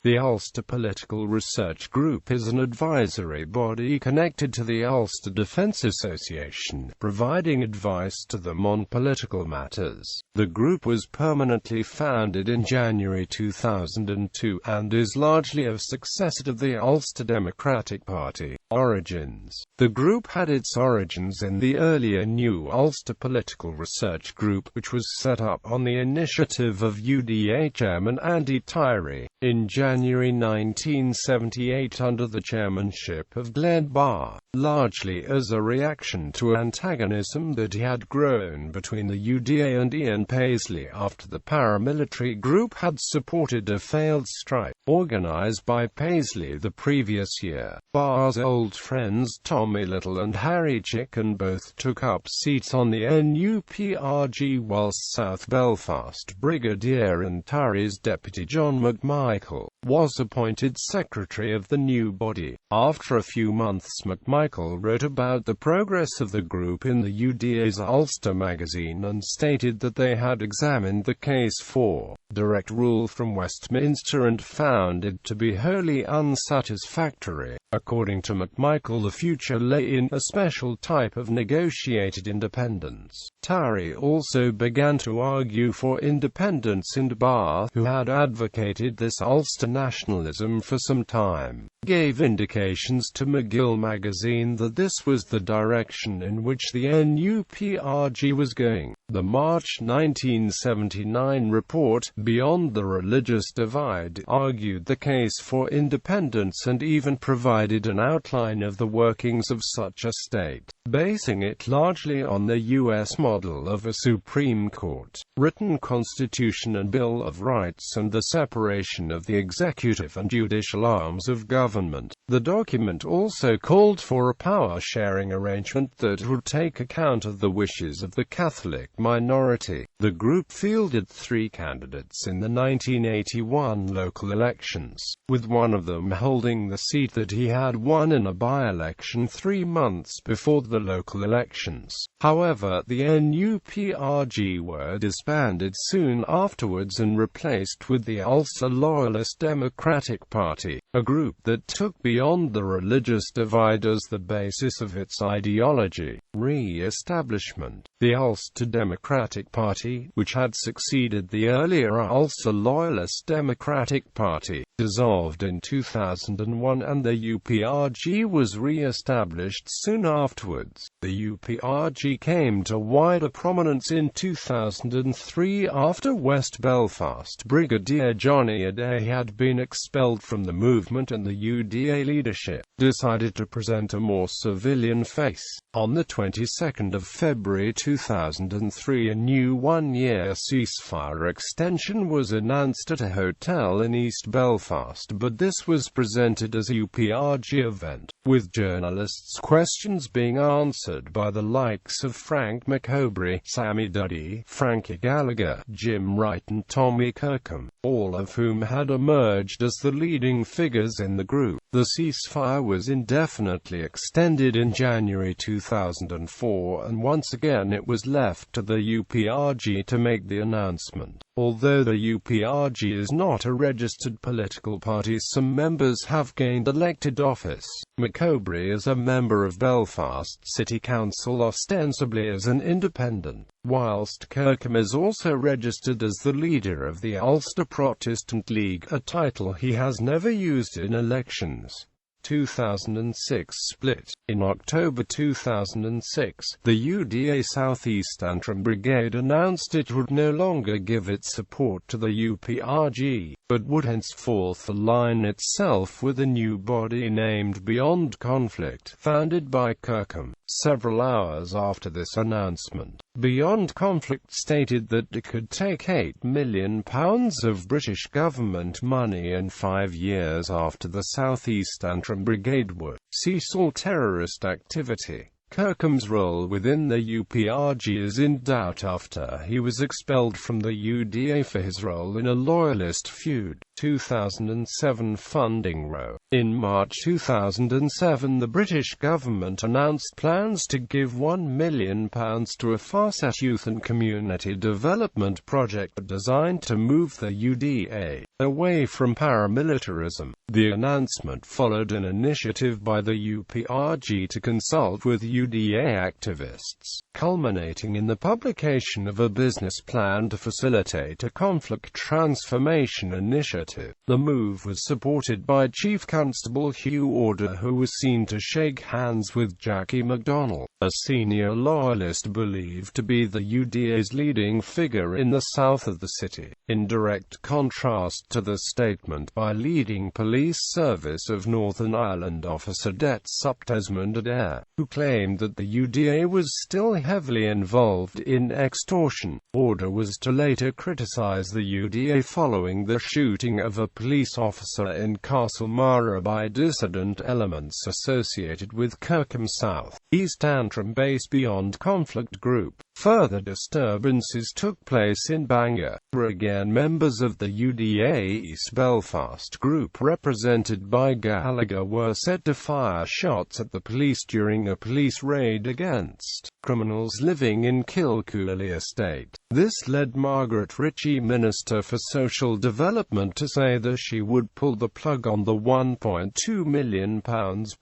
The Ulster Political Research Group is an advisory body connected to the Ulster Defence Association, providing advice to them on political matters. The group was permanently founded in January 2002, and is largely a successor to the Ulster Democratic Party. Origins. The group had its origins in the earlier New Ulster Political Research Group, which was set up on the initiative of UDA chairman Andy Tyree in January 1978 under the chairmanship of Glenn Barr, largely as a reaction to antagonism that had grown between the UDA and Ian Paisley after the paramilitary group had supported a failed strike organised by Paisley the previous year. Barr's old friends Tommy Little and Harry Chicken both took up seats on the NUPRG, whilst South Belfast Brigadier and Tyree's deputy John McMichael was appointed secretary of the new body. After a few months, McMichael wrote about the progress of the group in the UDA's Ulster magazine and stated that they had examined the case for direct rule from Westminster and found it to be wholly unsatisfactory. According to McMichael, the future lay in a special type of negotiated independence. Tyree also began to argue for independence, and Barr, who had advocated this Ulster nationalism for some time, gave indications to McGill magazine that this was the direction in which the NUPRG was going. The March 1979 report, Beyond the Religious Divide, argued the case for independence and even provided an outline of the workings of such a state, basing it largely on the U.S. model of a Supreme Court, written constitution and Bill of Rights, and the separation of the executive and judicial arms of government. The document also called for a power-sharing arrangement that would take account of the wishes of the Catholic minority. The group fielded 3 candidates in the 1981 local elections, with one of them holding the seat that he had won in a by-election 3 months before the local elections. However, the NUPRG were disbanded soon afterwards and replaced with the Ulster Loyalist Democratic Party, a group that took Beyond the Religious Divide as the basis of its ideology. Re-establishment. The Ulster Democratic Party, which had succeeded the earlier Ulster Loyalist Democratic Party, dissolved in 2001, and the UPRG was re-established soon afterwards. The UPRG came to wider prominence in 2003 after West Belfast Brigadier Johnny Adair had been expelled from the movement and the UDA leadership decided to present a more civilian face. On the 22nd of February 2003, a new one-year ceasefire extension was announced at a hotel in East Belfast, but this was presented as a UPRG event, with journalists' questions being answered by the likes of Frank McCaubrey, Sammy Duddy, Frankie Gallagher, Jim Wright and Tommy Kirkham, all of whom had emerged as the leading figures in the group. The ceasefire was indefinitely extended in January 2004, and once again it was left to the UPRG to make the announcement. Although the UPRG is not a registered political party, some members have gained elected office. McCaubrey is a member of Belfast City Council, ostensibly as an independent, whilst Kirkham is also registered as the leader of the Ulster Protestant League, a title he has never used in elections. 2006 split. In October 2006, the UDA South East Antrim Brigade announced it would no longer give its support to the UPRG, but would henceforth align itself with a new body named Beyond Conflict, founded by Kirkham. Several hours after this announcement, Beyond Conflict stated that it could take £8 million of British government money in 5 years after the South East Antrim Brigade would cease all terrorist activity. Kirkham's role within the UPRG is in doubt after he was expelled from the UDA for his role in a loyalist feud. 2007 funding row. In March 2007, the British government announced plans to give £1 million to a far-set youth and community development project designed to move the UDA away from paramilitarism. The announcement followed an initiative by the UPRG to consult with UDA activists, culminating in the publication of a business plan to facilitate a conflict transformation initiative. The move was supported by Chief Constable Hugh Order, who was seen to shake hands with Jackie MacDonald, a senior loyalist believed to be the UDA's leading figure in the south of the city, in direct contrast to the statement by leading police service of Northern Ireland officer Det Sup Desmond Adair, who claimed that the UDA was still heavily involved in extortion. Order was to later criticise the UDA following the shooting of a police officer in Castlemara by dissident elements associated with Kirkham South East Antrim Base Beyond Conflict Group. Further disturbances took place in Bangor, where again members of the UDA East Belfast group represented by Gallagher were said to fire shots at the police during a police raid against criminals living in Kilcooley Estate. This led Margaret Ritchie, Minister for Social Development, to say that she would pull the plug on the £1.2 million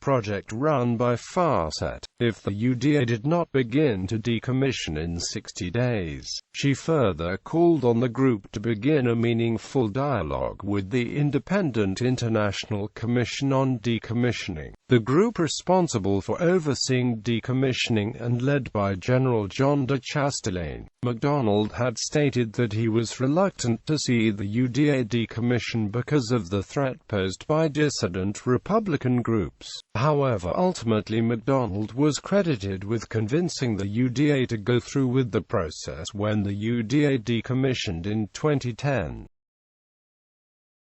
project run by Farset if the UDA did not begin to decommission in 60 days. She further called on the group to begin a meaningful dialogue with the Independent International Commission on Decommissioning, the group responsible for overseeing decommissioning and led by General John de Chastelain. MacDonald had stated that he was reluctant to see the UDA decommission because of the threat posed by dissident Republican groups. However, ultimately MacDonald was credited with convincing the UDA to go through with the process when the UDA decommissioned in 2010.